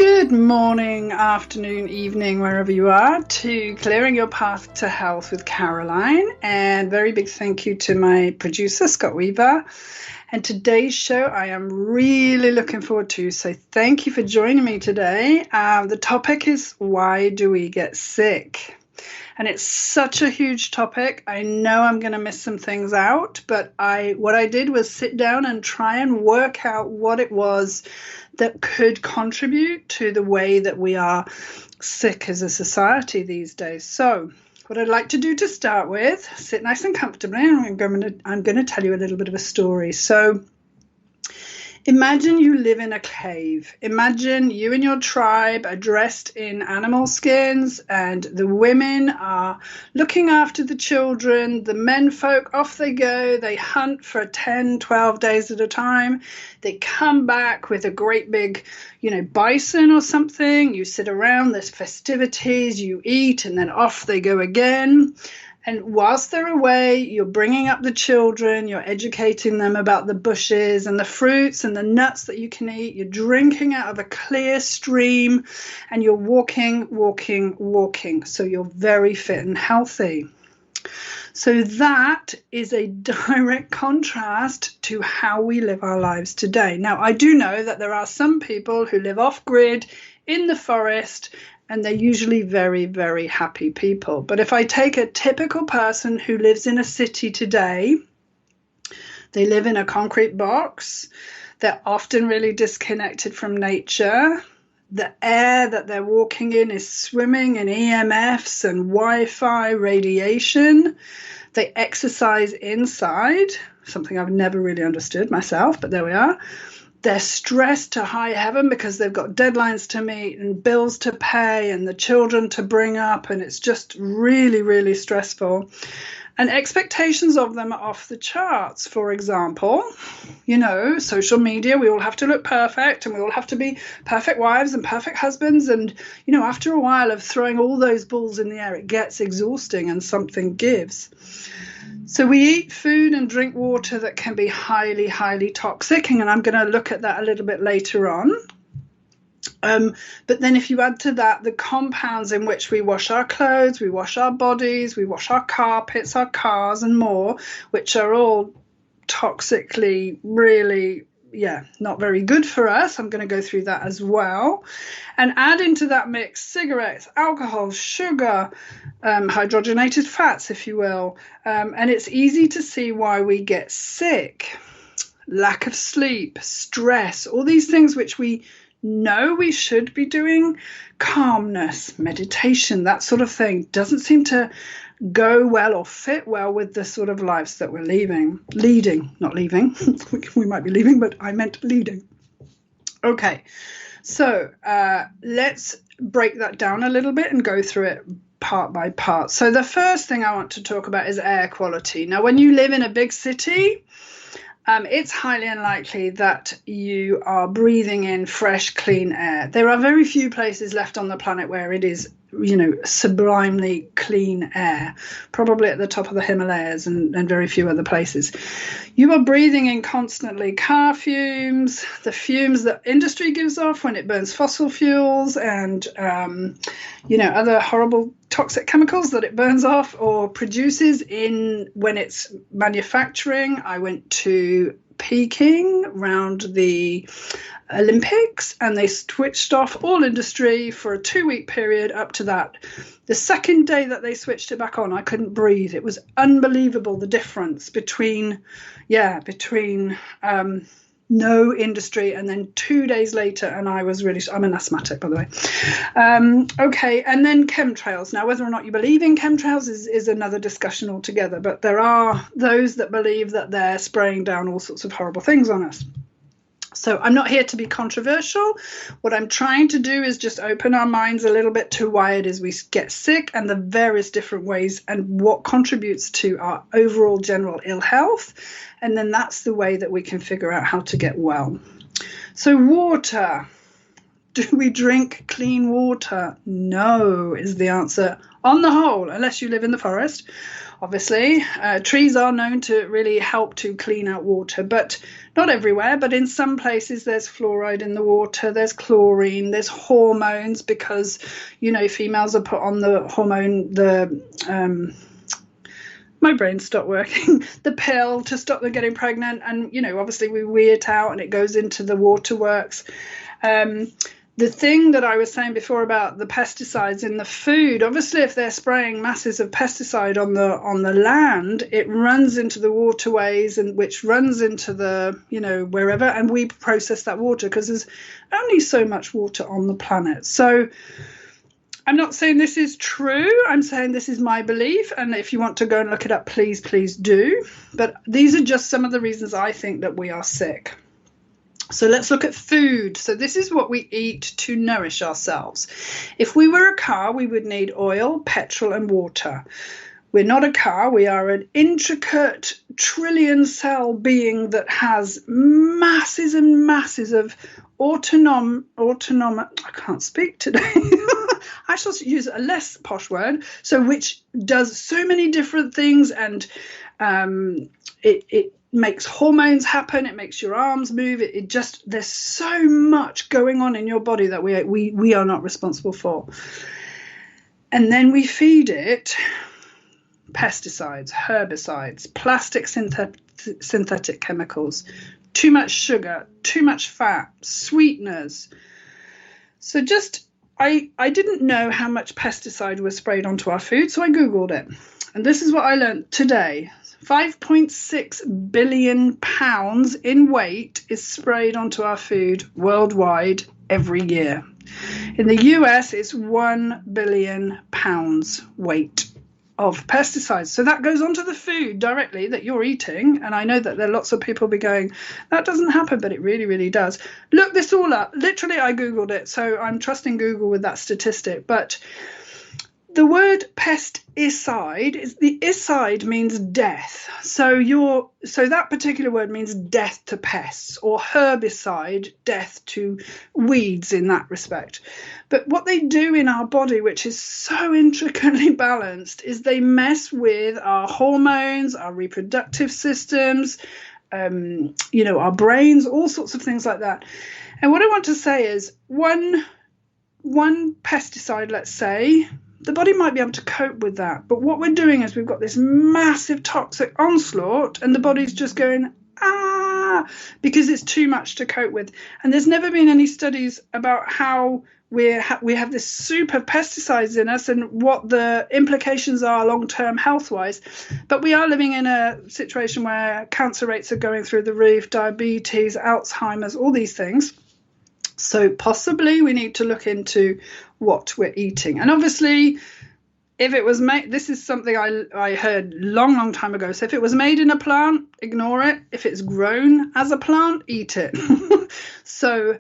Good morning, afternoon, evening, wherever you are, to Clearing Your Path to Health with Caroline. And very big thank you to my producer, Scott Weaver. And today's show I am really looking forward to. So thank you for joining me today. The topic is, why do we get sick? And it's such a huge topic. I know I'm going to miss some things out, but what I did was sit down and try and work out what it was that could contribute to the way that we are sick as a society these days. So what I'd like to do to start with, sit nice and comfortably, and I'm going to tell you a little bit of a story. So imagine you live in a cave. Imagine you and your tribe are dressed in animal skins, and the women are looking after the children. The men folk, off they go. They hunt for 10, 12 days at a time. They come back with a great big, bison or something. You sit around, there's festivities, you eat, and then off they go again. And whilst they're away, you're bringing up the children, you're educating them about the bushes and the fruits and the nuts that you can eat. You're drinking out of a clear stream, and you're walking. So you're very fit and healthy. So that is a direct contrast to how we live our lives today. Now, I do know that there are some people who live off-grid in the forest, and they're usually very, very happy people. But if I take a typical person who lives in a city today, they live in a concrete box. They're often really disconnected from nature. The air that they're walking in is swimming in EMFs and Wi-Fi radiation. They exercise inside, something I've never really understood myself, but there we are. They're stressed to high heaven because they've got deadlines to meet and bills to pay and the children to bring up, and it's just really, really stressful. And expectations of them are off the charts. For example, social media, we all have to look perfect, and we all have to be perfect wives and perfect husbands. And, after a while of throwing all those balls in the air, it gets exhausting and something gives. So we eat food and drink water that can be highly, highly toxic. And I'm going to look at that a little bit later on. But then if you add to that the compounds in which we wash our clothes, we wash our bodies, we wash our carpets, our cars and more, which are all toxically really, not very good for us. I'm going to go through that as well. And add into that mix cigarettes, alcohol, sugar, hydrogenated fats, if you will. And it's easy to see why we get sick. Lack of sleep, stress, all these things which we know we should be doing, calmness, meditation, that sort of thing, doesn't seem to go well or fit well with the sort of lives that we're leading, not leaving. We might be leaving, but I meant leading. Okay, so let's break that down a little bit and go through it part by part. So the first thing I want to talk about is air quality. Now, when you live in a big city, it's highly unlikely that you are breathing in fresh, clean air. There are very few places left on the planet where it is, sublimely clean air, probably at the top of the Himalayas and very few other places. You are breathing in constantly car fumes, the fumes that industry gives off when it burns fossil fuels and, other horrible toxic chemicals that it burns off or produces when it's manufacturing. I went to Peking around the Olympics, and they switched off all industry for a 2-week period up to that. The second day that they switched it back on, I couldn't breathe. It was unbelievable, the difference between no industry and then 2 days later, and I'm an asthmatic, by the way. Okay, and then chemtrails. Now, whether or not you believe in chemtrails is another discussion altogether, but there are those that believe that they're spraying down all sorts of horrible things on us. So I'm not here to be controversial. What I'm trying to do is just open our minds a little bit to why it is we get sick and the various different ways and what contributes to our overall general ill health. And then that's the way that we can figure out how to get well. So water. Do we drink clean water? No, is the answer. On the whole, unless you live in the forest obviously. Trees are known to really help to clean out water, but not everywhere. But in some places there's fluoride in the water, there's chlorine, there's hormones, because, females are put on the hormone, my brain stopped working, the pill to stop them getting pregnant. And, obviously we wee it out and it goes into the waterworks. The thing that I was saying before about the pesticides in the food, obviously if they're spraying masses of pesticide on the land, it runs into the waterways, and which runs into the, wherever, and we process that water because there's only so much water on the planet. So I'm not saying this is true. I'm saying this is my belief. And if you want to go and look it up, please do. But these are just some of the reasons I think that we are sick. So let's look at food. So this is what we eat to nourish ourselves. If we were a car, we would need oil, petrol, and water. We're not a car. We are an intricate trillion cell being that has masses and masses of autonomic, I can't speak today. I shall use a less posh word. So which does so many different things, and it makes hormones happen, it makes your arms move, it just, there's so much going on in your body that we are not responsible for. And then we feed it pesticides, herbicides, plastic synthetic chemicals, too much sugar, too much fat, sweeteners. So I didn't know how much pesticide was sprayed onto our food, so I Googled it. And this is what I learned today. 5.6 billion pounds in weight is sprayed onto our food worldwide every year. In the US, it's 1 billion pounds weight of pesticides. So that goes onto the food directly that you're eating. And I know that there are lots of people be going, that doesn't happen, but it really, really does. Look this all up. Literally, I Googled it. So I'm trusting Google with that statistic. But the word pesticide is, the icide means death. So that particular word means death to pests, or herbicide, death to weeds in that respect. But what they do in our body, which is so intricately balanced, is they mess with our hormones, our reproductive systems, our brains, all sorts of things like that. And what I want to say is one pesticide, let's say, the body might be able to cope with that. But what we're doing is we've got this massive toxic onslaught, and the body's just going, because it's too much to cope with. And there's never been any studies about how we have this soup of pesticides in us and what the implications are long-term health-wise. But we are living in a situation where cancer rates are going through the roof, diabetes, Alzheimer's, all these things. So possibly we need to look into what we're eating. And obviously, if it was made, this is something I heard long time ago. So if it was made in a plant, ignore it. If it's grown as a plant, eat it. So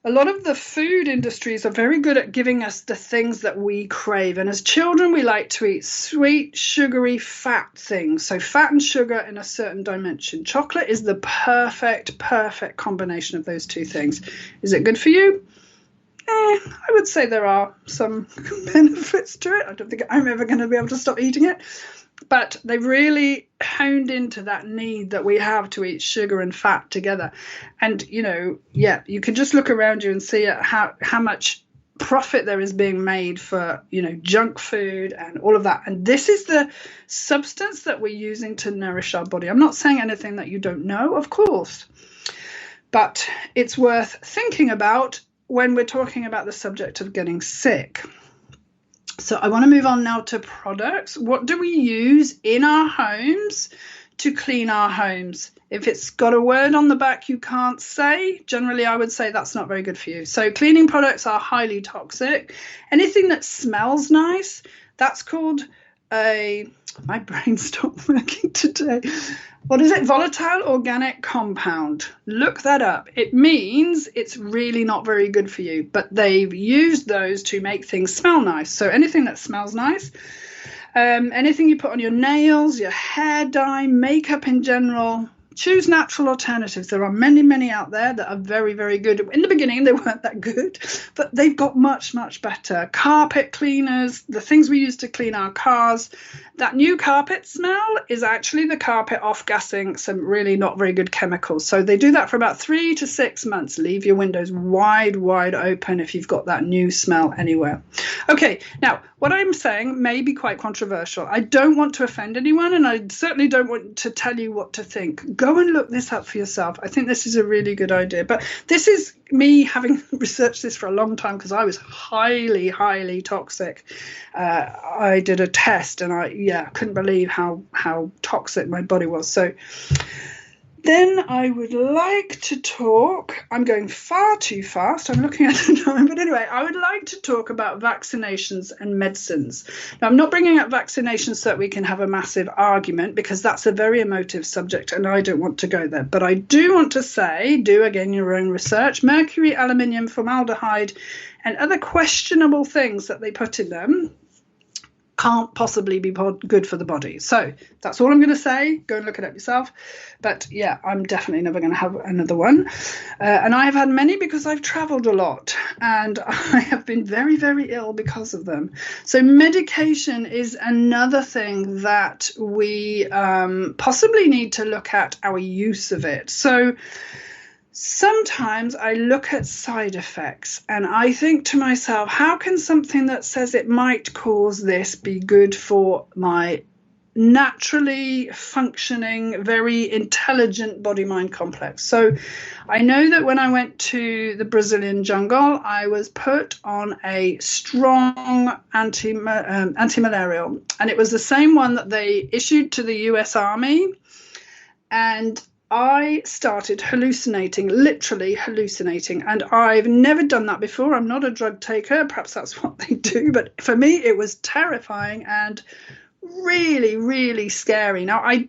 a lot of the food industries are very good at giving us the things that we crave. And as children, we like to eat sweet, sugary, fat things. So fat and sugar in a certain dimension. Chocolate is the perfect combination of those two things. Is it good for you? I would say there are some benefits to it. I don't think I'm ever going to be able to stop eating it. But they've really honed into that need that we have to eat sugar and fat together. And, you can just look around you and see how much profit there is being made for, junk food and all of that. And this is the substance that we're using to nourish our body. I'm not saying anything that you don't know, of course, but it's worth thinking about when we're talking about the subject of getting sick. So I want to move on now to products. What do we use in our homes to clean our homes? If it's got a word on the back you can't say, generally I would say that's not very good for you. So cleaning products are highly toxic. Anything that smells nice, that's called my brain stopped working today. What is it? Volatile organic compound. Look that up. It means it's really not very good for you, but they've used those to make things smell nice. So anything that smells nice, anything you put on your nails, your hair dye, makeup in general, choose natural alternatives. There are many, many out there that are very, very good. In the beginning, they weren't that good, but they've got much, much better. Carpet cleaners, the things we use to clean our cars. That new carpet smell is actually the carpet off-gassing some really not very good chemicals. So they do that for about 3 to 6 months. Leave your windows wide, wide open if you've got that new smell anywhere. Okay, now what I'm saying may be quite controversial. I don't want to offend anyone, and I certainly don't want to tell you what to think. Go and look this up for yourself. I think this is a really good idea. But this is me having researched this for a long time because I was highly, highly toxic. I did a test and I couldn't believe how toxic my body was. So then I would like to talk, I'm going far too fast, I'm looking at the time, but anyway, I would like to talk about vaccinations and medicines. Now, I'm not bringing up vaccinations so that we can have a massive argument, because that's a very emotive subject and I don't want to go there. But I do want to say, do again your own research. Mercury, aluminium, formaldehyde, and other questionable things that they put in them can't possibly be good for the body. So that's all I'm going to say. Go and look it up yourself. But yeah, I'm definitely never going to have another one. And I have had many because I've traveled a lot and I have been very, very ill because of them. So medication is another thing that we possibly need to look at our use of it. So sometimes I look at side effects and I think to myself, how can something that says it might cause this be good for my naturally functioning, very intelligent body-mind complex? So I know that when I went to the Brazilian jungle, I was put on a strong anti-malarial, and it was the same one that they issued to the US Army. And I started hallucinating, literally hallucinating, and I've never done that before. I'm not a drug taker. Perhaps that's what they do. But for me, it was terrifying and really, really scary. Now, I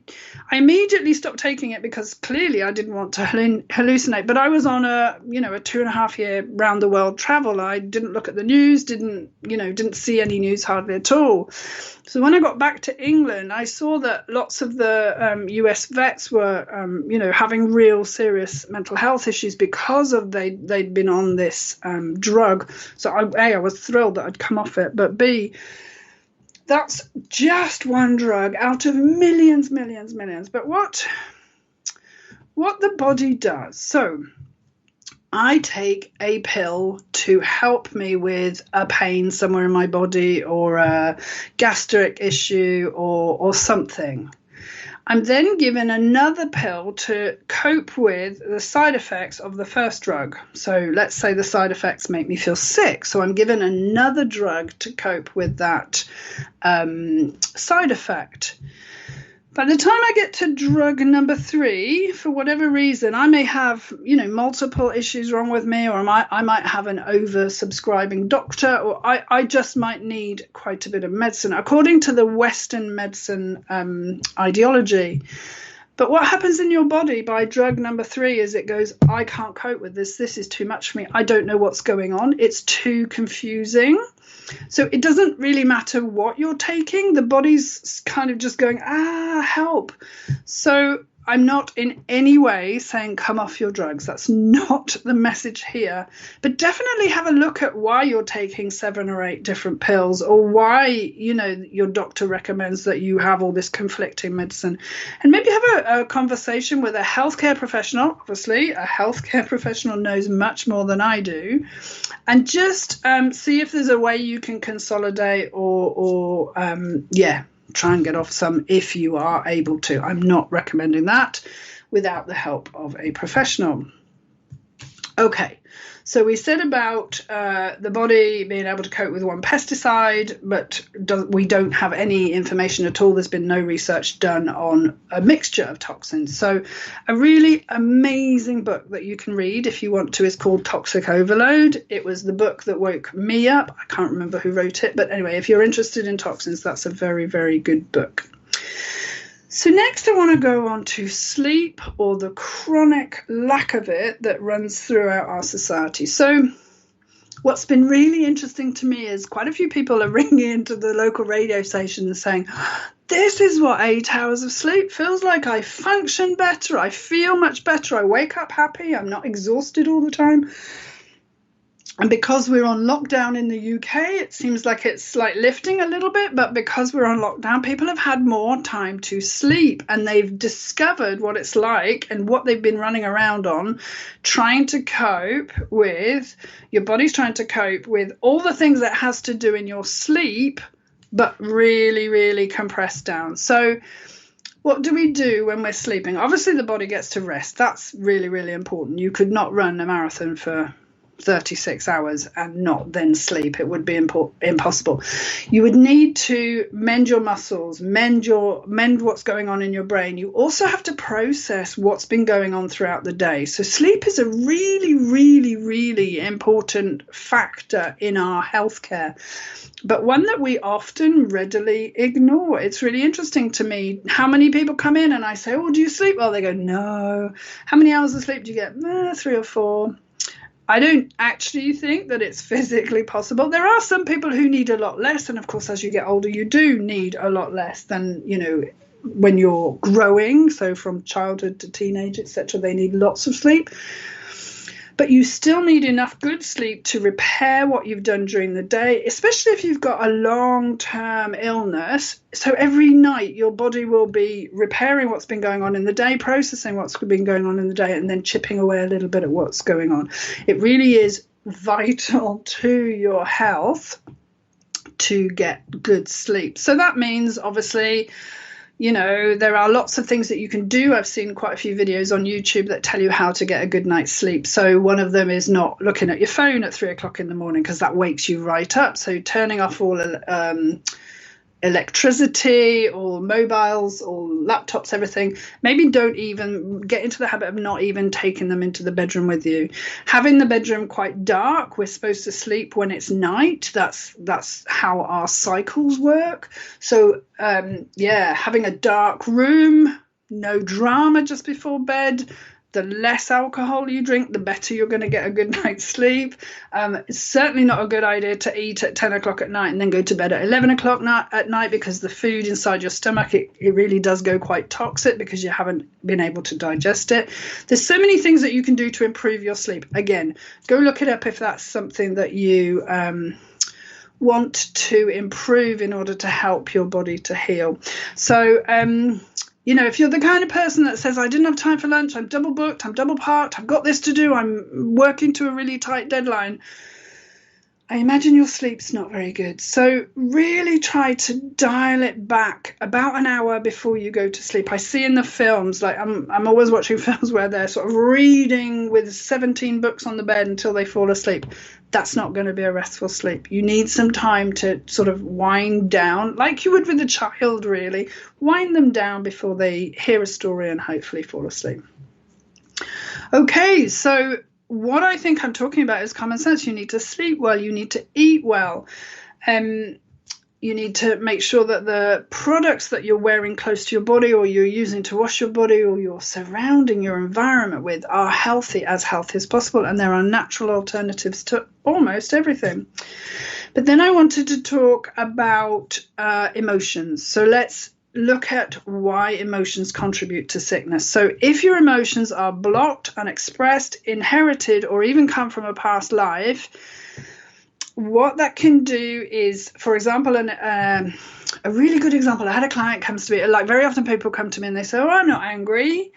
immediately stopped taking it because clearly I didn't want to hallucinate. But I was on a 2.5 year round the world travel. I didn't look at the news, didn't see any news hardly at all. So when I got back to England, I saw that lots of the US vets were, having real serious mental health issues because of they'd been on this drug. So I was thrilled that I'd come off it, but B, that's just one drug out of millions. But what the body does. So I take a pill to help me with a pain somewhere in my body or a gastric issue or something. I'm then given another pill to cope with the side effects of the first drug. So let's say the side effects make me feel sick. So I'm given another drug to cope with that side effect. By the time I get to drug number 3, for whatever reason, I may have, multiple issues wrong with me, or I might have an oversubscribing doctor, or I just might need quite a bit of medicine, according to the Western medicine ideology. But what happens in your body by drug number 3 is it goes, I can't cope with this. This is too much for me. I don't know what's going on. It's too confusing. So it doesn't really matter what you're taking. The body's kind of just going, help. So I'm not in any way saying come off your drugs. That's not the message here. But definitely have a look at why you're taking 7 or 8 different pills, or why, your doctor recommends that you have all this conflicting medicine. And maybe have a conversation with a healthcare professional. Obviously, a healthcare professional knows much more than I do. And just see if there's a way you can consolidate or try and get off some if you are able to. I'm not recommending that without the help of a professional. Okay, so we said about the body being able to cope with one pesticide, but we don't have any information at all. There's been no research done on a mixture of toxins. So a really amazing book that you can read if you want to is called Toxic Overload. It was the book that woke me up. I can't remember who wrote it, but anyway, if you're interested in toxins, that's a very, very good book. So next I want to go on to sleep, or the chronic lack of it that runs throughout our society. So what's been really interesting to me is quite a few people are ringing into the local radio station and saying, this is what 8 hours of sleep feels like. I function better. I feel much better. I wake up happy. I'm not exhausted all the time. And because we're on lockdown in the UK, it seems like it's like lifting a little bit, but because we're on lockdown, people have had more time to sleep and they've discovered what it's like and what they've been running around on, trying to cope with, your body's trying to cope with all the things that it has to do in your sleep, but really, really compressed down. So what do we do when we're sleeping? Obviously, the body gets to rest. That's really, really important. You could not run a marathon for 36 hours and not then sleep. It would be impossible. You would need to mend your muscles, mend what's going on in your brain. You also have to process what's been going on throughout the day. So sleep is a really, really, really important factor in our healthcare, but one that we often readily ignore. It's really interesting to me how many people come in and I say, oh, do you sleep well? They go, no. How many hours of sleep do you get? 3 or 4. I don't actually think that it's physically possible. There are some people who need a lot less. And of course, as you get older, you do need a lot less than, when you're growing. So from childhood to teenage, etc., they need lots of sleep. But you still need enough good sleep to repair what you've done during the day, especially if you've got a long-term illness. So every night your body will be repairing what's been going on in the day, processing what's been going on in the day, and then chipping away a little bit at what's going on. It really is vital to your health to get good sleep. So that means, obviously, there are lots of things that you can do. I've seen quite a few videos on YouTube that tell you how to get a good night's sleep. So one of them is not looking at your phone at 3 o'clock in the morning, because that wakes you right up. So turning off all electricity, all mobiles, all laptops, everything. Maybe don't even get into the habit of not even taking them into the bedroom with you. Having the bedroom quite dark. We're supposed to sleep when it's night. That's how our cycles work. So having a dark room, no drama just before bed. The less alcohol you drink, the better you're going to get a good night's sleep. It's certainly not a good idea to eat at 10 o'clock at night and then go to bed at 11 o'clock at night, because the food inside your stomach, it really does go quite toxic because you haven't been able to digest it. There's so many things that you can do to improve your sleep. Again, go look it up if that's something that you want to improve in order to help your body to heal. So, if you're the kind of person that says, I didn't have time for lunch, I'm double booked, I'm double parked, I've got this to do, I'm working to a really tight deadline, I imagine your sleep's not very good. So really try to dial it back about an hour before you go to sleep. I see in the films, like I'm always watching films where they're sort of reading with 17 books on the bed until they fall asleep. That's not going to be a restful sleep. You need some time to sort of wind down, like you would with a child, really. Wind them down before they hear a story and hopefully fall asleep. Okay, so what I think I'm talking about is common sense. You need to sleep well. You need to eat well. You need to make sure that the products that you're wearing close to your body, or you're using to wash your body, or you're surrounding your environment with, are healthy as possible. And there are natural alternatives to almost everything. But then I wanted to talk about emotions. So let's look at why emotions contribute to sickness. So if your emotions are blocked, unexpressed, inherited, or even come from a past life, what that can do is, for example, a really good example, I had a client comes to me, like very often people come to me and they say, oh, I'm not angry.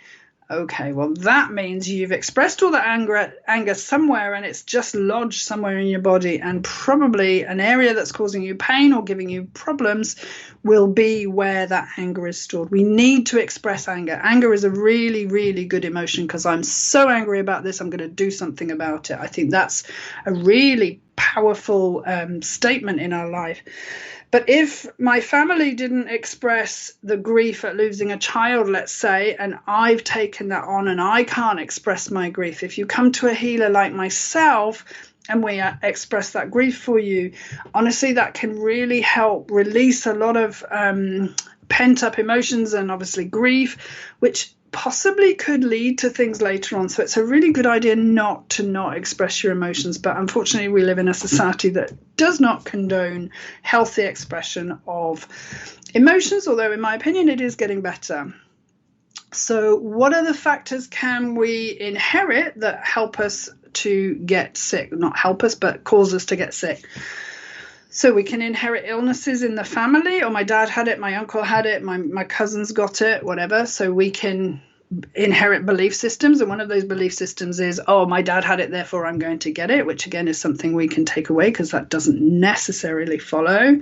Okay, well, that means you've expressed all that anger somewhere, and it's just lodged somewhere in your body, and probably an area that's causing you pain or giving you problems will be where that anger is stored. We need to express anger. Anger is a really, really good emotion, because I'm so angry about this, I'm going to do something about it. I think that's a really powerful statement in our life. But if my family didn't express the grief at losing a child, let's say, and I've taken that on and I can't express my grief, if you come to a healer like myself and we express that grief for you, honestly, that can really help release a lot of pent-up emotions and obviously grief, which possibly could lead to things later on. So it's a really good idea not to not express your emotions. But unfortunately, we live in a society that does not condone healthy expression of emotions, although in my opinion, it is getting better. So what other factors can we inherit that help us to get sick? Not help us, but cause us to get sick. So we can inherit illnesses in the family, or my dad had it, my uncle had it, my cousins got it, whatever. So we can inherit belief systems. And one of those belief systems is, oh, my dad had it, therefore I'm going to get it, which again is something we can take away because that doesn't necessarily follow.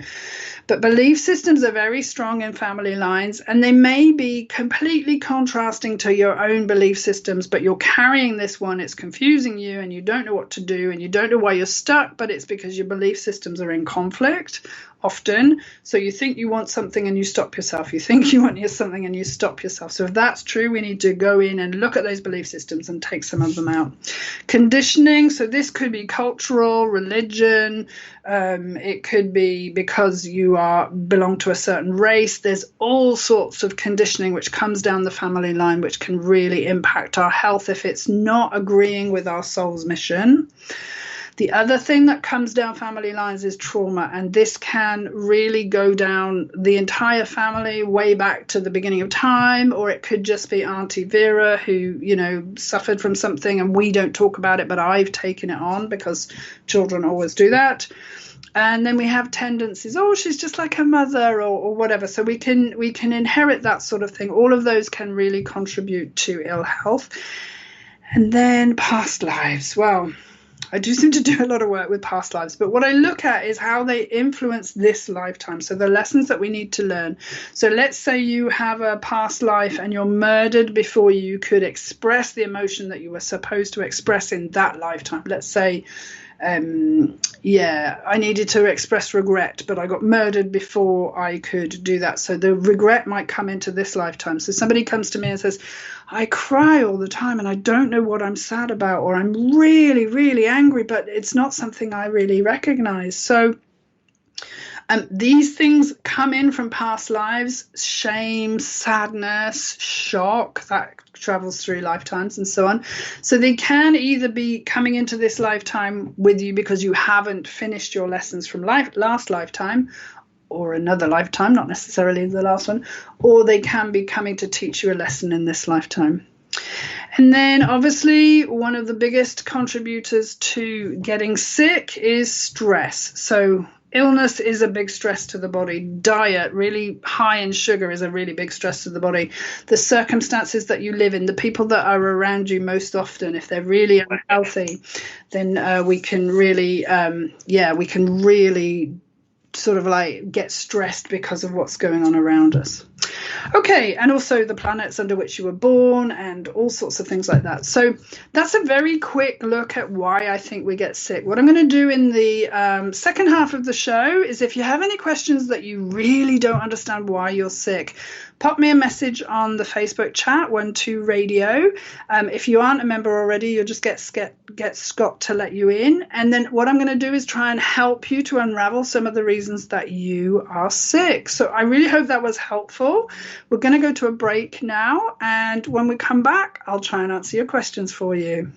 But belief systems are very strong in family lines, and they may be completely contrasting to your own belief systems, but you're carrying this one, it's confusing you, and you don't know what to do, and you don't know why you're stuck, but it's because your belief systems are in conflict often. So you think you want something and you stop yourself. You think you want something and you stop yourself. So if that's true, we need to go in and look at those belief systems and take some of them out. Conditioning. So this could be cultural, religion. It could be because you belong to a certain race. There's all sorts of conditioning which comes down the family line, which can really impact our health if it's not agreeing with our soul's mission. The other thing that comes down family lines is trauma, and this can really go down the entire family way back to the beginning of time, or it could just be Auntie Vera who, suffered from something and we don't talk about it, but I've taken it on because children always do that. And then we have tendencies, oh, she's just like her mother or whatever. So we can inherit that sort of thing. All of those can really contribute to ill health. And then past lives. Well, I do seem to do a lot of work with past lives, but what I look at is how they influence this lifetime. So the lessons that we need to learn. So let's say you have a past life and you're murdered before you could express the emotion that you were supposed to express in that lifetime. Let's say, I needed to express regret, but I got murdered before I could do that. So the regret might come into this lifetime. So somebody comes to me and says, I cry all the time and I don't know what I'm sad about, or I'm really, really angry, but it's not something I really recognize. So these things come in from past lives: shame, sadness, shock, that travels through lifetimes and so on. So they can either be coming into this lifetime with you because you haven't finished your lessons from last lifetime, or another lifetime, not necessarily the last one, or they can be coming to teach you a lesson in this lifetime. And then obviously one of the biggest contributors to getting sick is stress. So illness is a big stress to the body. Diet, really high in sugar, is a really big stress to the body. The circumstances that you live in, the people that are around you most often, if they're really unhealthy, then we can really sort of like get stressed because of what's going on around us. Okay, and also the planets under which you were born and all sorts of things like that. So that's a very quick look at why I think we get sick. What I'm going to do in the second half of the show is, if you have any questions that you really don't understand why you're sick, pop me a message on the Facebook chat, 12 Radio. If you aren't a member already, you'll just get Scott to let you in. And then what I'm going to do is try and help you to unravel some of the reasons that you are sick. So I really hope that was helpful. We're going to go to a break now. And when we come back, I'll try and answer your questions for you.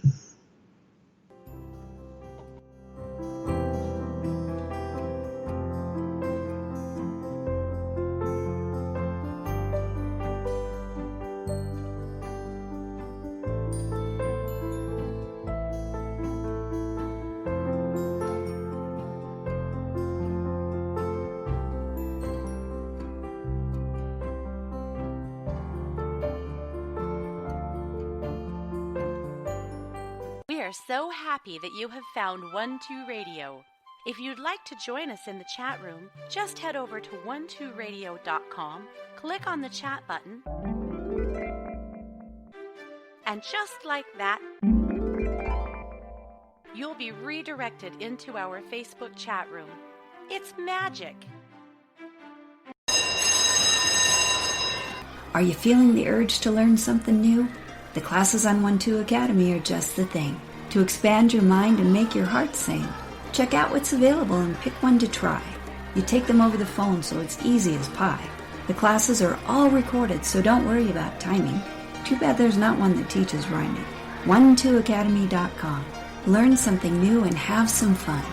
We are so happy that you have found 12 Radio. If you'd like to join us in the chat room, just head over to 12radio.com, click on the chat button, and just like that, you'll be redirected into our Facebook chat room. It's magic! Are you feeling the urge to learn something new? The classes on 12 Academy are just the thing to expand your mind and make your heart sing. Check out what's available and pick one to try. You take them over the phone, so it's easy as pie. The classes are all recorded, so don't worry about timing. Too bad there's not one that teaches rhyming. 12academy.com. Learn something new and have some fun.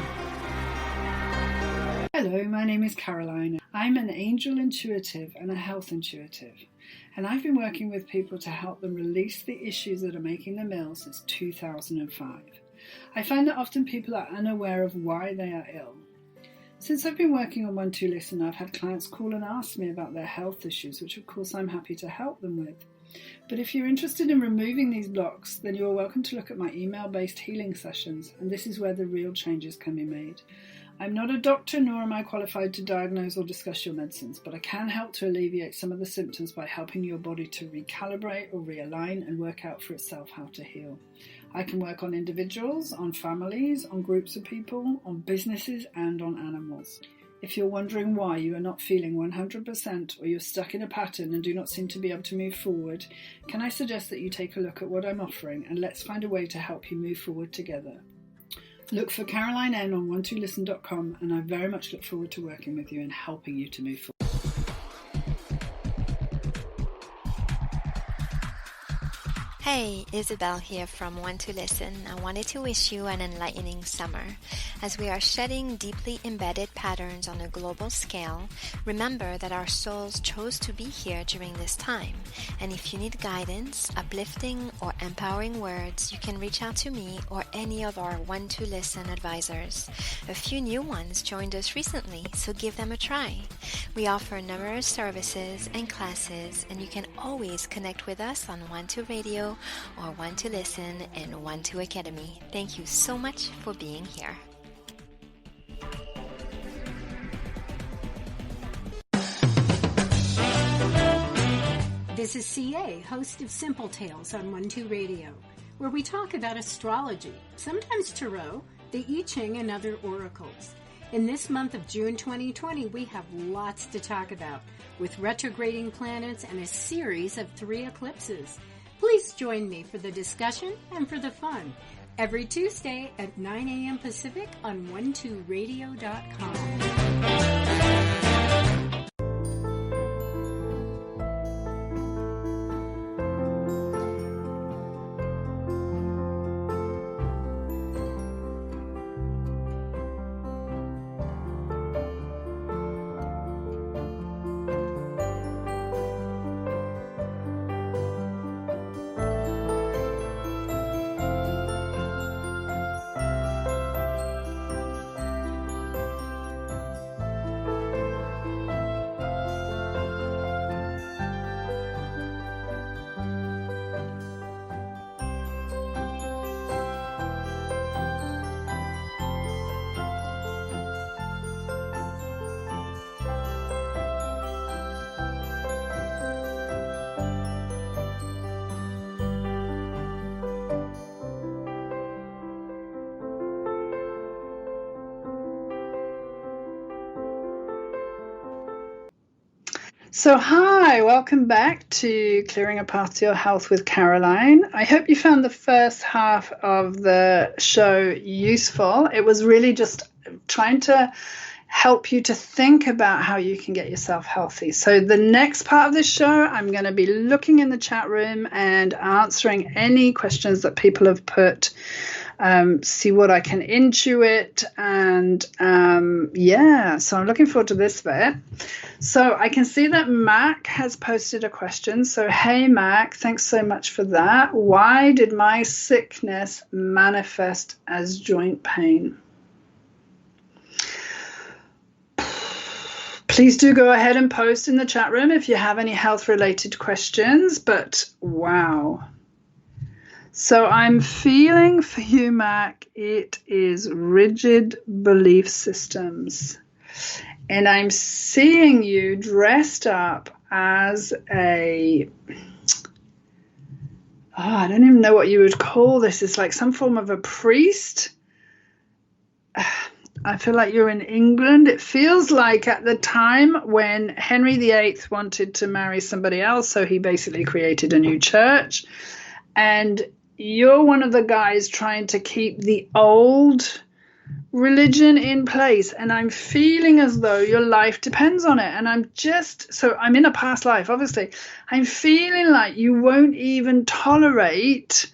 Hello, my name is Caroline. I'm an angel intuitive and a health intuitive, and I've been working with people to help them release the issues that are making them ill since 2005. I find that often people are unaware of why they are ill. Since I've been working on 1-2 Listen, I've had clients call and ask me about their health issues, which of course I'm happy to help them with. But if you're interested in removing these blocks, then you are welcome to look at my email-based healing sessions, and this is where the real changes can be made. I'm not a doctor, nor am I qualified to diagnose or discuss your medicines, but I can help to alleviate some of the symptoms by helping your body to recalibrate or realign and work out for itself how to heal. I can work on individuals, on families, on groups of people, on businesses, and on animals. If you're wondering why you are not feeling 100% or you're stuck in a pattern and do not seem to be able to move forward, can I suggest that you take a look at what I'm offering and let's find a way to help you move forward together. Look for Caroline N on 12listen.com, and I very much look forward to working with you and helping you to move forward. Hey, Isabel here from 1-2-Listen. I wanted to wish you an enlightening summer. As we are shedding deeply embedded patterns on a global scale, remember that our souls chose to be here during this time. And if you need guidance, uplifting, or empowering words, you can reach out to me or any of our 1-2-Listen advisors. A few new ones joined us recently, so give them a try. We offer numerous services and classes, and you can always connect with us on 1-2 Radio or 1-2 Listen and 1-2 Academy. Thank you so much for being here. This is CA, host of Simple Tales on 1-2 Radio, where we talk about astrology, sometimes tarot, the I Ching, and other oracles. In this month of June 2020, we have lots to talk about, with retrograding planets and a series of 3 eclipses. Please join me for the discussion and for the fun every Tuesday at 9 a.m. Pacific on 12radio.com. So hi, welcome back to Clearing a Path to Your Health with Caroline. I hope you found the first half of the show useful. It was really just trying to help you to think about how you can get yourself healthy. So the next part of this show, I'm going to be looking in the chat room and answering any questions that people have put. See what I can intuit, and so I'm looking forward to this bit. So I can see that Mac has posted a question. So hey Mac, thanks so much for that. Why did my sickness manifest as joint pain? Please do go ahead and post in the chat room if you have any health related questions, but wow. So I'm feeling for you, Mac, it is rigid belief systems. And I'm seeing you dressed up as I don't even know what you would call this. It's like some form of a priest. I feel like you're in England. It feels like at the time when Henry VIII wanted to marry somebody else, so he basically created a new church. And you're one of the guys trying to keep the old religion in place, and I'm feeling as though your life depends on it. And I'm in a past life, obviously. I'm feeling like you won't even tolerate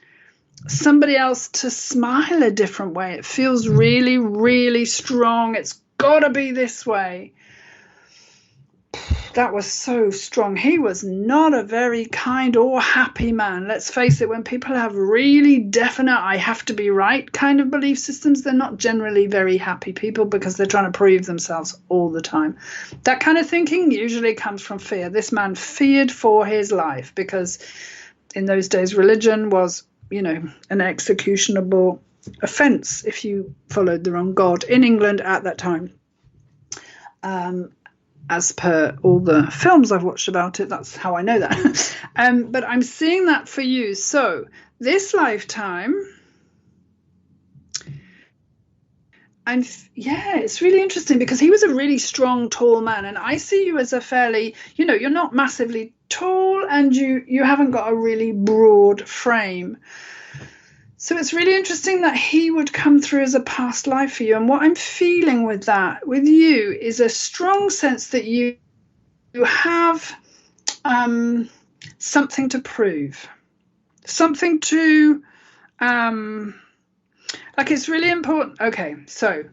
somebody else to smile a different way. It feels really, really strong. It's got to be this way. That was so strong. He was not a very kind or happy man. Let's face it, when people have really definite, I have to be right kind of belief systems, they're not generally very happy people because they're trying to prove themselves all the time. That kind of thinking usually comes from fear. This man feared for his life because in those days, religion was, an executionable offense if you followed the wrong God in England at that time. As per all the films I've watched about it, that's how I know that. But I'm seeing that for you. So this lifetime, it's really interesting because he was a really strong, tall man. And I see you as a fairly, you're not massively tall and you haven't got a really broad frame. So it's really interesting that he would come through as a past life for you. And what I'm feeling with that, with you, is a strong sense that you have something to prove, something to, it's really important. Okay, so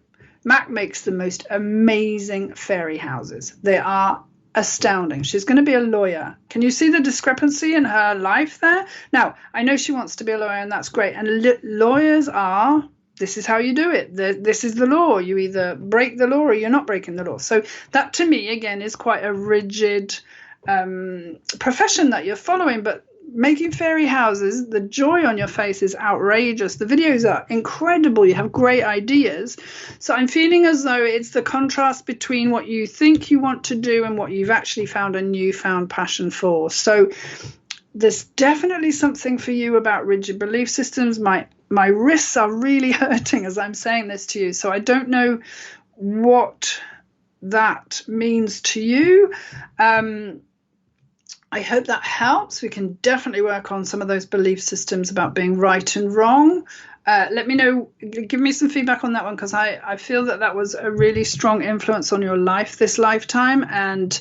Mac makes the most amazing fairy houses. They are astounding. She's going to be a lawyer. Can you see the discrepancy in her life there? Now, I know she wants to be a lawyer, and that's great. And lawyers are, this is how you do it. This is the law. You either break the law or you're not breaking the law. So that, to me, again, is quite a rigid profession that you're following. But making fairy houses, the joy on your face is outrageous. The videos are incredible. You have great ideas. So I'm feeling as though it's the contrast between what you think you want to do and what you've actually found a newfound passion for. So there's definitely something for you about rigid belief systems. My wrists are really hurting as I'm saying this to you. So I don't know what that means to you. I hope that helps. We can definitely work on some of those belief systems about being right and wrong. Let me know, give me some feedback on that one, because I feel that was a really strong influence on your life this lifetime. And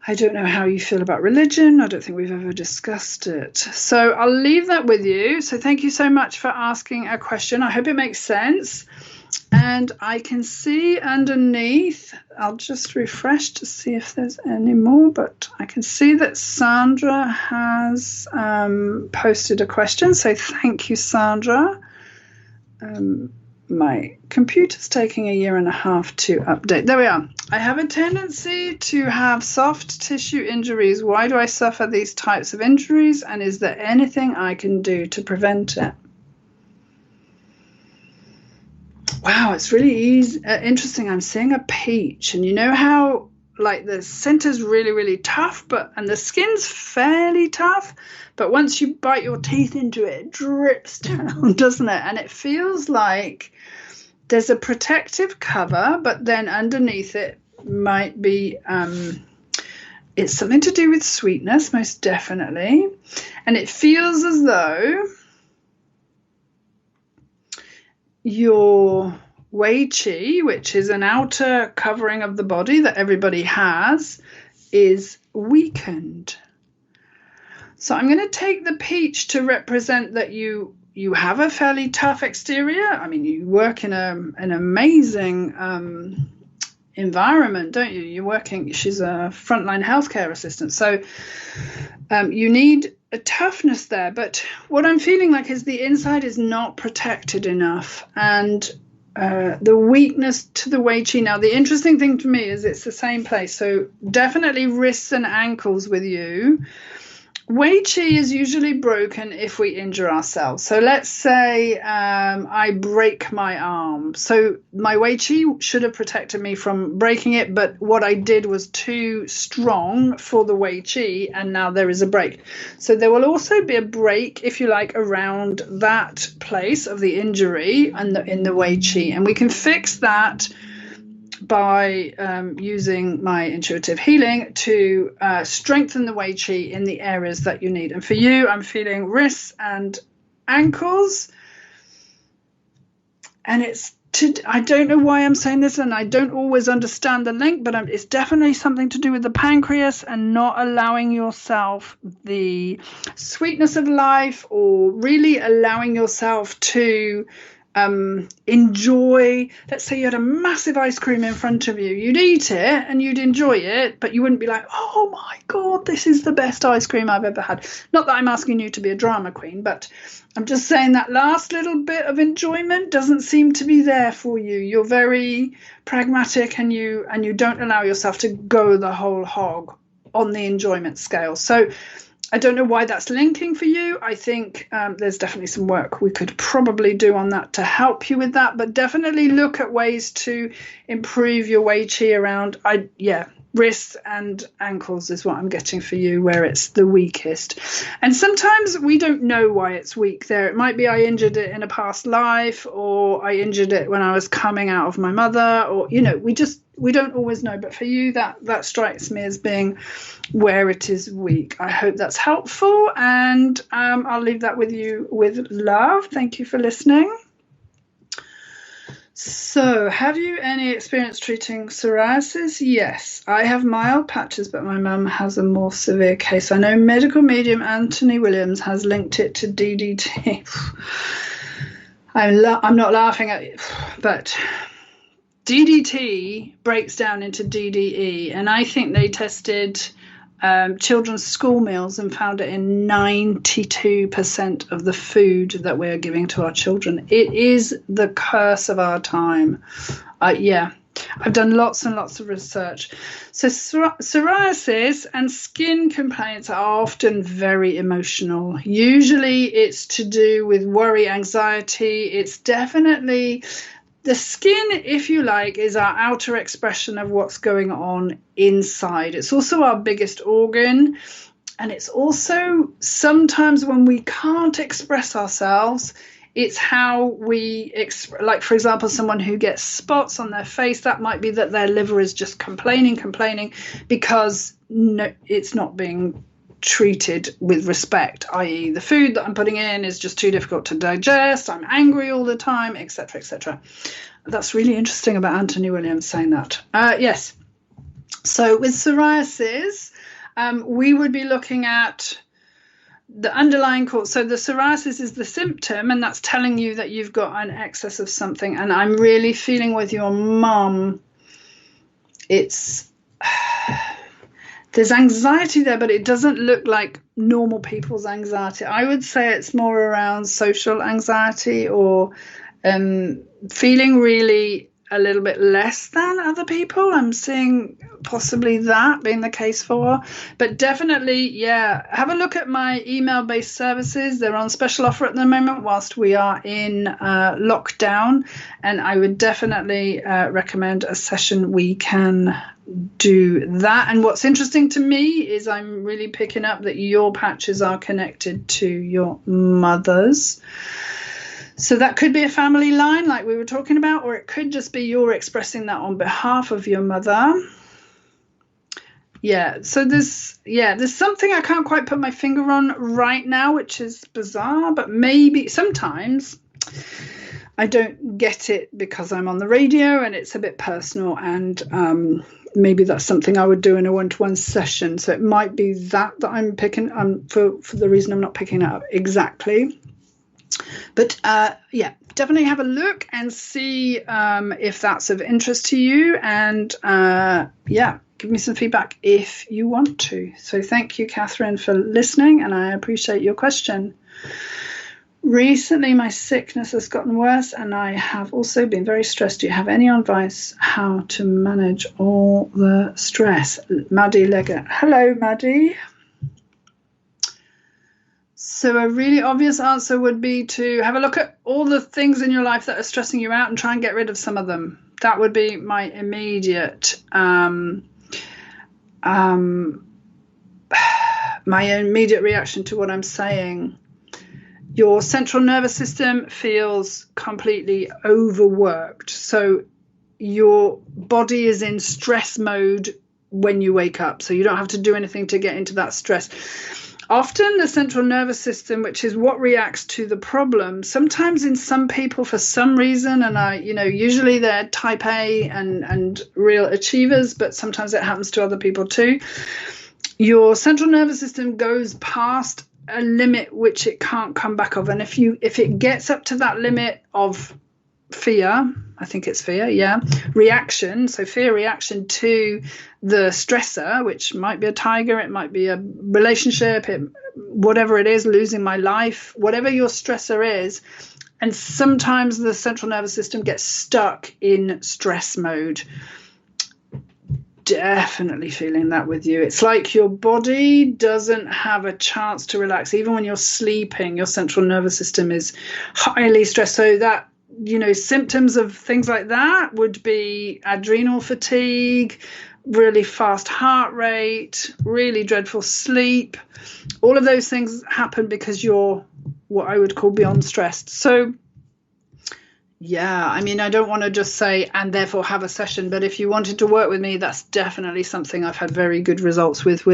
I don't know how you feel about religion. I don't think we've ever discussed it. So I'll leave that with you. So thank you so much for asking a question. I hope it makes sense. And I can see underneath, I'll just refresh to see if there's any more, but I can see that Sandra has posted a question. So thank you, Sandra. My computer's taking 1.5 years to update. There we are. I have a tendency to have soft tissue injuries. Why do I suffer these types of injuries? And is there anything I can do to prevent it? Wow, it's really interesting. I'm seeing a peach, and you know how the center's really, really tough, and the skin's fairly tough, but once you bite your teeth into it, it drips down, doesn't it? And it feels like there's a protective cover, but then underneath it might be, it's something to do with sweetness, most definitely. And it feels as though your Wei Qi, which is an outer covering of the body that everybody has, is weakened. So I'm going to take the peach to represent that you have a fairly tough exterior. I mean, you work in an amazing environment, don't you? She's a frontline healthcare assistant. So you need a toughness there. But what I'm feeling like is the inside is not protected enough. And the weakness to the Wei Qi. Now, the interesting thing to me is it's the same place. So definitely wrists and ankles with you. Wei Qi is usually broken if we injure ourselves. So let's say I break my arm. So my Wei Qi should have protected me from breaking it, but what I did was too strong for the Wei Qi, and now there is a break. So there will also be a break, if you like, around that place of the injury and in the Wei Qi. And we can fix that by using my intuitive healing to strengthen the Wei Qi in the areas that you need. And for you, I'm feeling wrists and ankles. And it's I don't know why I'm saying this, and I don't always understand the link, but it's definitely something to do with the pancreas and not allowing yourself the sweetness of life, or really allowing yourself to enjoy. Let's say you had a massive ice cream in front of you. You'd eat it and you'd enjoy it, but you wouldn't be like, oh my God, this is the best ice cream I've ever had. Not that I'm asking you to be a drama queen, but I'm just saying that last little bit of enjoyment doesn't seem to be there for you. You're very pragmatic, and you don't allow yourself to go the whole hog on the enjoyment scale. So I don't know why that's linking for you. I think there's definitely some work we could probably do on that to help you with that, but definitely look at ways to improve your Wei Qi around, wrists and ankles is what I'm getting for you, where it's the weakest. And sometimes we don't know why it's weak there. It might be I injured it in a past life, or I injured it when I was coming out of my mother, or, we don't always know. But for you, that strikes me as being where it is weak. I hope that's helpful, and I'll leave that with you with love. Thank you for listening. So, have you any experience treating psoriasis? Yes, I have mild patches, but my mum has a more severe case. I know medical medium Anthony Williams has linked it to DDT. I'm not laughing at you, but DDT breaks down into DDE, and I think they tested children's school meals and found it in 92% of the food that we're giving to our children. It is the curse of our time. I've done lots and lots of research. So psoriasis and skin complaints are often very emotional. Usually it's to do with worry, anxiety. It's definitely the skin, if you like, is our outer expression of what's going on inside. It's also our biggest organ. And it's also sometimes when we can't express ourselves, it's how we, like, for example, someone who gets spots on their face, that might be that their liver is just complaining because it's not being treated with respect, i.e. the food that I'm putting in is just too difficult to digest, I'm angry all the time, etc., etc. That's really interesting about Anthony Williams saying that. Yes. So with psoriasis, we would be looking at the underlying cause. So the psoriasis is the symptom, and that's telling you that you've got an excess of something. And I'm really feeling with your mum, there's anxiety there, but it doesn't look like normal people's anxiety. I would say it's more around social anxiety, or feeling really a little bit less than other people. I'm seeing possibly that being the case for her. But definitely, have a look at my email-based services. They're on special offer at the moment whilst we are in lockdown. And I would definitely recommend a session we can do that. And what's interesting to me is I'm really picking up that your patches are connected to your mother's. So that could be a family line like we were talking about, or it could just be you're expressing that on behalf of your mother. So there's something I can't quite put my finger on right now, which is bizarre, but maybe sometimes I don't get it because I'm on the radio and it's a bit personal, and maybe that's something I would do in a one-to-one session. So it might be that I'm picking for the reason I'm not picking it up exactly. But definitely have a look and see if that's of interest to you, and give me some feedback if you want to. So thank you, Catherine, for listening, and I appreciate your question. Recently, my sickness has gotten worse, and I have also been very stressed. Do you have any advice how to manage all the stress? Maddie Leggett. Hello, Maddie. So a really obvious answer would be to have a look at all the things in your life that are stressing you out and try and get rid of some of them. That would be my immediate reaction to what I'm saying. Your central nervous system feels completely overworked. So your body is in stress mode when you wake up. So you don't have to do anything to get into that stress. often the central nervous system, which is what reacts to the problem, sometimes in some people for some reason, and usually they're type A and real achievers, but sometimes it happens to other people too. Your central nervous system goes past a limit which it can't come back of. And if it gets up to that limit of fear, I think it's fear, reaction, so fear reaction to the stressor, which might be a tiger, it might be a relationship, whatever it is, losing my life, whatever your stressor is. And sometimes the central nervous system gets stuck in stress mode. Definitely feeling that with you. It's like your body doesn't have a chance to relax. Even when you're sleeping, your central nervous system is highly stressed. So that, symptoms of things like that would be adrenal fatigue, really fast heart rate, really dreadful sleep. All of those things happen because you're what I would call beyond stressed. So I don't want to just say, and therefore have a session, but if you wanted to work with me, that's definitely something I've had very good results with.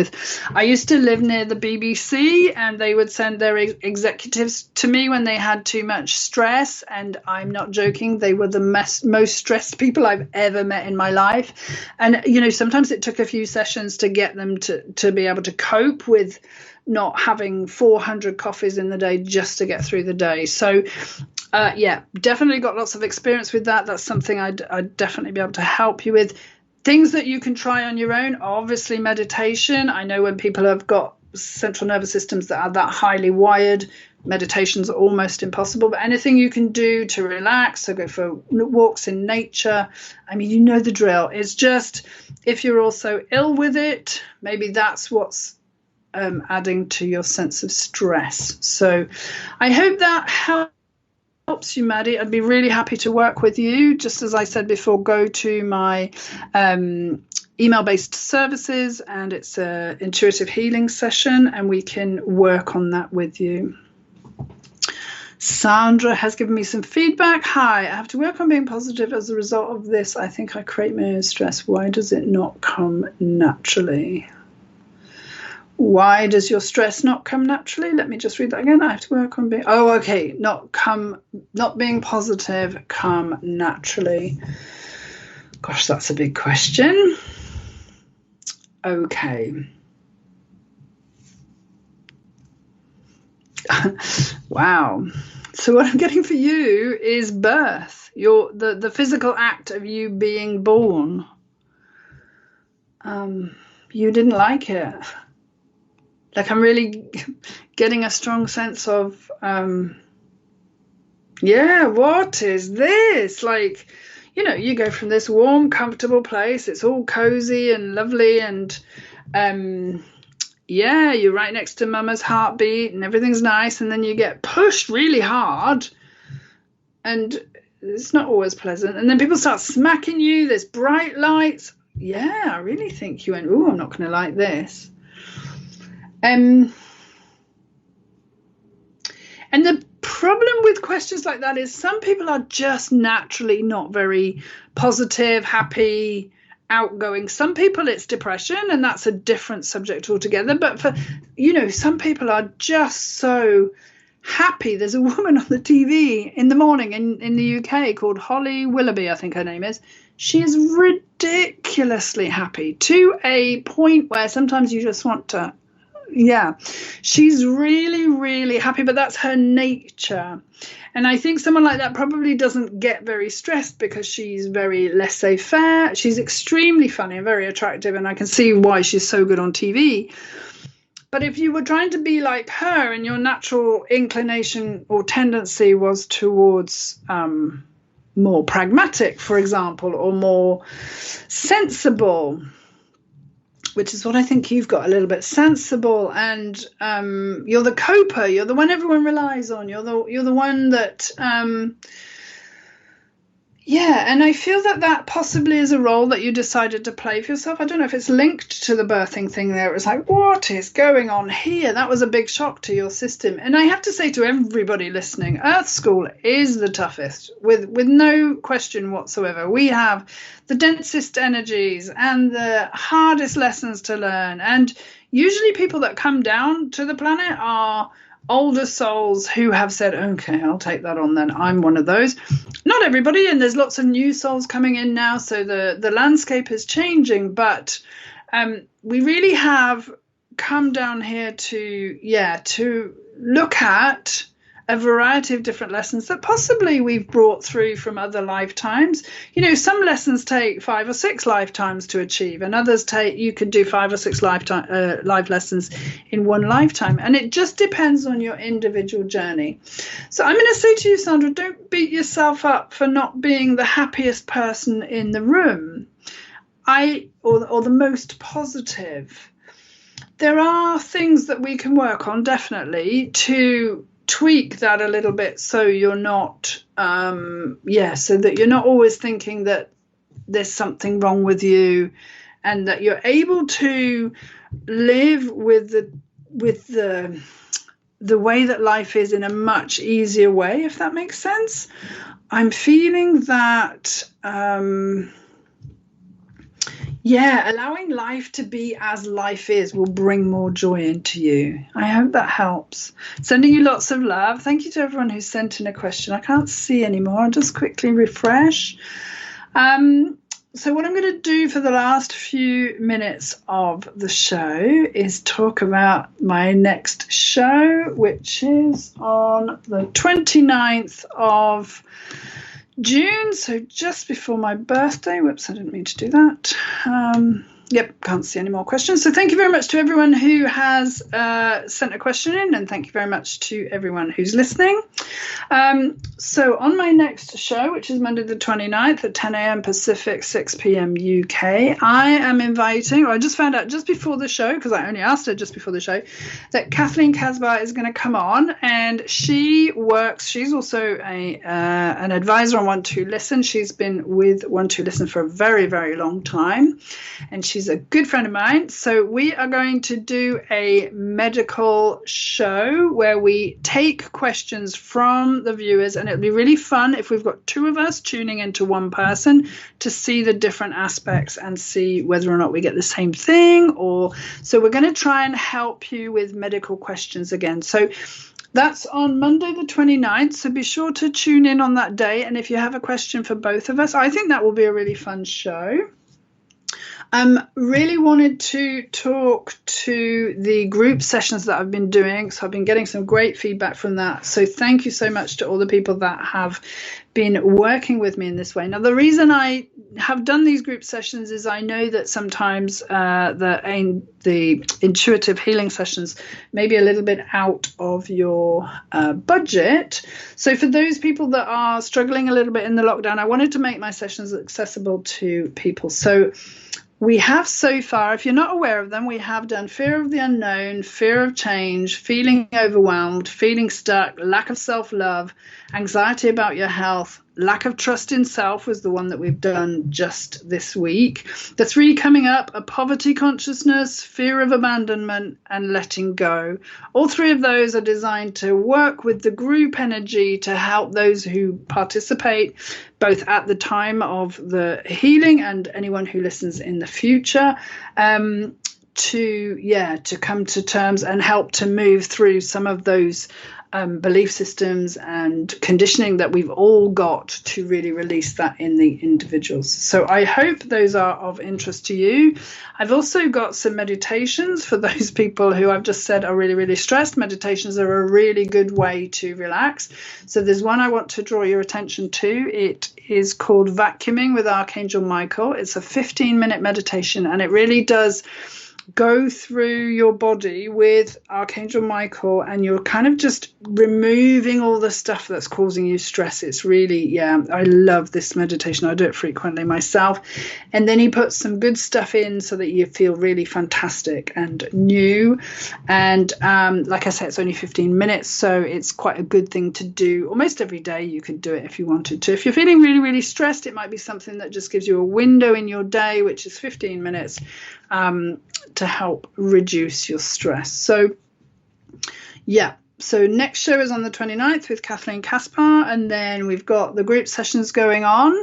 I used to live near the BBC, and they would send their executives to me when they had too much stress. And I'm not joking, they were the most stressed people I've ever met in my life. And, sometimes it took a few sessions to get them to be able to cope with not having 400 coffees in the day just to get through the day. So definitely got lots of experience with that. That's something I'd definitely be able to help you with. Things that you can try on your own, obviously meditation. I know when people have got central nervous systems that are that highly wired, meditation's almost impossible, but anything you can do to relax, so go for walks in nature. I mean, you know the drill. It's just, if you're also ill with it, maybe that's what's adding to your sense of stress. So I hope that helps you, Maddie. I'd be really happy to work with you. Just as I said before, go to my email-based services, and it's an intuitive healing session, and we can work on that with you. Sandra has given me some feedback. Hi, I have to work on being positive. As a result of this, I think I create my own stress. Why does it not come naturally? Why does your stress not come naturally? Let me just read that again. I have to work on being... Oh, okay. Not being positive, come naturally. Gosh, that's a big question. Okay. Wow. So what I'm getting for you is birth. The physical act of you being born. You didn't like it. Like, I'm really getting a strong sense of, what is this? Like, you go from this warm, comfortable place. It's all cozy and lovely. And, you're right next to mama's heartbeat and everything's nice. And then you get pushed really hard. And it's not always pleasant. And then people start smacking you. There's bright lights. Yeah, I really think you went, ooh, I'm not going to like this. And the problem with questions like that is some people are just naturally not very positive, happy, outgoing. Some people it's depression, and that's a different subject altogether. But for, some people are just so happy. There's a woman on the TV in the morning in the UK called Holly Willoughby, I think her name is. She is ridiculously happy to a point where sometimes you just want to... Yeah, she's really, really happy, but that's her nature. And I think someone like that probably doesn't get very stressed because she's very laissez-faire. She's extremely funny and very attractive, and I can see why she's so good on TV. But if you were trying to be like her and your natural inclination or tendency was towards more pragmatic, for example, or more sensible, which is what I think you've got, a little bit sensible, and you're the coper, you're the one everyone relies on, you're the one that and I feel that possibly is a role that you decided to play for yourself. I don't know if it's linked to the birthing thing there. It was like, what is going on here? That was a big shock to your system. And I have to say to everybody listening, Earth School is the toughest, with no question whatsoever. We have the densest energies and the hardest lessons to learn. And usually people that come down to the planet are older souls who have said, okay, I'll take that on then. I'm one of those. Not everybody, and there's lots of new souls coming in now, so the landscape is changing, but we really have come down here to look at a variety of different lessons that possibly we've brought through from other lifetimes. You know, some lessons take 5 or 6 lifetimes to achieve, and others you could do 5 or 6 life lessons in one lifetime. And it just depends on your individual journey. So I'm going to say to you, Sandra, don't beat yourself up for not being the happiest person in the room, or the most positive. There are things that we can work on, definitely, to tweak that a little bit, so you're not so that you're not always thinking that there's something wrong with you, and that you're able to live with the way that life is in a much easier way, if that makes sense. I'm feeling that allowing life to be as life is will bring more joy into you. I hope that helps. Sending you lots of love. Thank you to everyone who sent in a question. I can't see anymore. I'll just quickly refresh. So what I'm going to do for the last few minutes of the show is talk about my next show, which is on the 29th of June, so just before my birthday. Whoops, I didn't mean to do that. Can't see any more questions. So thank you very much to everyone who has sent a question in, and thank you very much to everyone who's listening. So on my next show, which is Monday the 29th at 10 a.m. Pacific, 6 p.m. UK, I am inviting, or I just found out just before the show, because I only asked her just before the show, that Kathleen Casbar is going to come on, and she's also an advisor on One to Listen. She's been with One to Listen for a very, very long time, and she's a good friend of mine. So we are going to do a medical show where we take questions from the viewers, and it'll be really fun if we've got 2 of us tuning into one person to see the different aspects and see whether or not we get the same thing. So we're going to try and help you with medical questions again. So that's on Monday the 29th, so be sure to tune in on that day. And if you have a question for both of us, I think that will be a really fun show. Really wanted to talk to the group sessions that I've been doing. So I've been getting some great feedback from that. So thank you so much to all the people that have been working with me in this way. Now, the reason I have done these group sessions is I know that sometimes the intuitive healing sessions may be a little bit out of your budget. So for those people that are struggling a little bit in the lockdown, I wanted to make my sessions accessible to people. So we have so far, if you're not aware of them, we have done fear of the unknown, fear of change, feeling overwhelmed, feeling stuck, lack of self-love, anxiety about your health, lack of trust in self was the one that we've done just this week. The 3 coming up are poverty consciousness, fear of abandonment, and letting go. All 3 of those are designed to work with the group energy to help those who participate, both at the time of the healing and anyone who listens in the future, to come to terms and help to move through some of those belief systems and conditioning that we've all got to really release that in the individuals. So I hope those are of interest to you. I've also got some meditations for those people who I've just said are really, really stressed. Meditations are a really good way to relax. So there's one I want to draw your attention to. It is called Vacuuming with Archangel Michael. It's a 15-minute meditation, and it really does go through your body with Archangel Michael, and you're kind of just removing all the stuff that's causing you stress. It's really, I love this meditation. I do it frequently myself. And then he puts some good stuff in so that you feel really fantastic and new. And like I said, it's only 15 minutes, so it's quite a good thing to do almost every day. You could do it if you wanted to. If you're feeling really, really stressed, it might be something that just gives you a window in your day, which is 15 minutes, to help reduce your stress. So So next show is on the 29th with Kathleen Caspar, and then we've got the group sessions going on.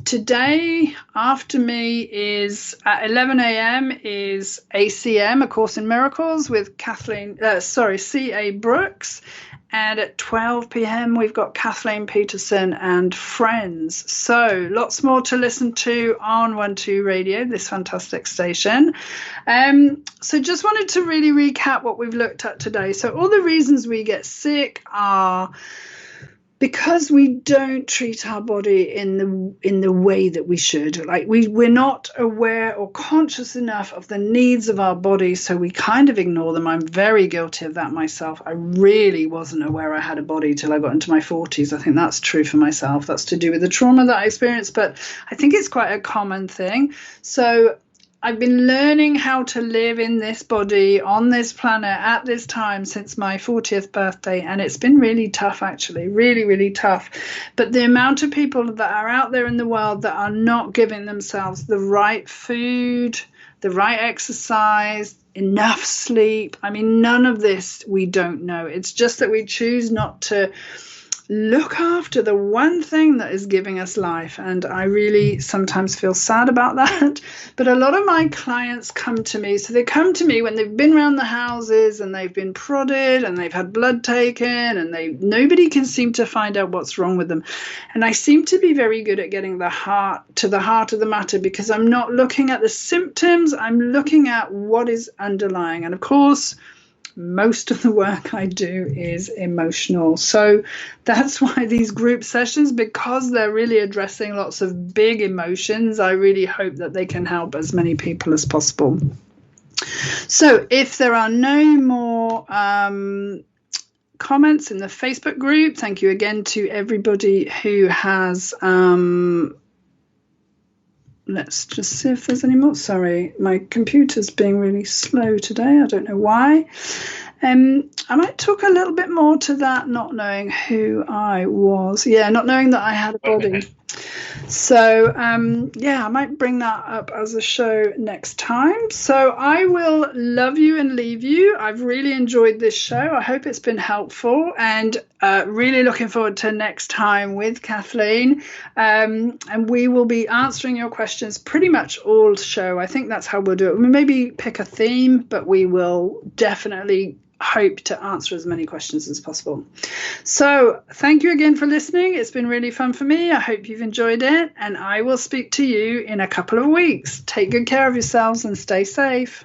Today after me is at 11 a.m. is ACM, A Course in Miracles, with C.A. Brooks. And at 12 p.m. we've got Kathleen Peterson and friends. So lots more to listen to on 1-2 Radio, this fantastic station. So just wanted to really recap what we've looked at today. So all the reasons we get sick are because we don't treat our body in the way that we should. Like we're not aware or conscious enough of the needs of our body, so we kind of ignore them. I'm very guilty of that myself. I really wasn't aware I had a body till I got into my 40s. I think that's true for myself. That's to do with the trauma that I experienced, but I think it's quite a common thing. So I've been learning how to live in this body on this planet at this time since my 40th birthday, and it's been really tough, actually, really, really tough. But the amount of people that are out there in the world that are not giving themselves the right food, the right exercise, enough sleep, I mean, none of this we don't know. It's just that we choose not to look after the one thing that is giving us life. And I really sometimes feel sad about that. But a lot of my clients come to me. So they come to me when they've been around the houses and they've been prodded and they've had blood taken and nobody can seem to find out what's wrong with them. And I seem to be very good at getting to the heart of the matter, because I'm not looking at the symptoms. I'm looking at what is underlying. And of course, most of the work I do is emotional. So that's why these group sessions, because they're really addressing lots of big emotions, I really hope that they can help as many people as possible. So if there are no more comments in the Facebook group, thank you again to everybody who has let's just see if there's any more. Sorry, my computer's being really slow today. I don't know why. I might talk a little bit more to that, not knowing who I was. Yeah, not knowing that I had a body. So, I might bring that up as a show next time. So I will love you and leave you. I've really enjoyed this show. I hope it's been helpful, and really looking forward to next time with Kathleen. And we will be answering your questions pretty much all show. I think that's how we'll do it. We maybe pick a theme, but we will definitely hope to answer as many questions as possible. So thank you again for listening. It's been really fun for me. I hope you've enjoyed it, and I will speak to you in a couple of weeks. Take good care of yourselves and stay safe.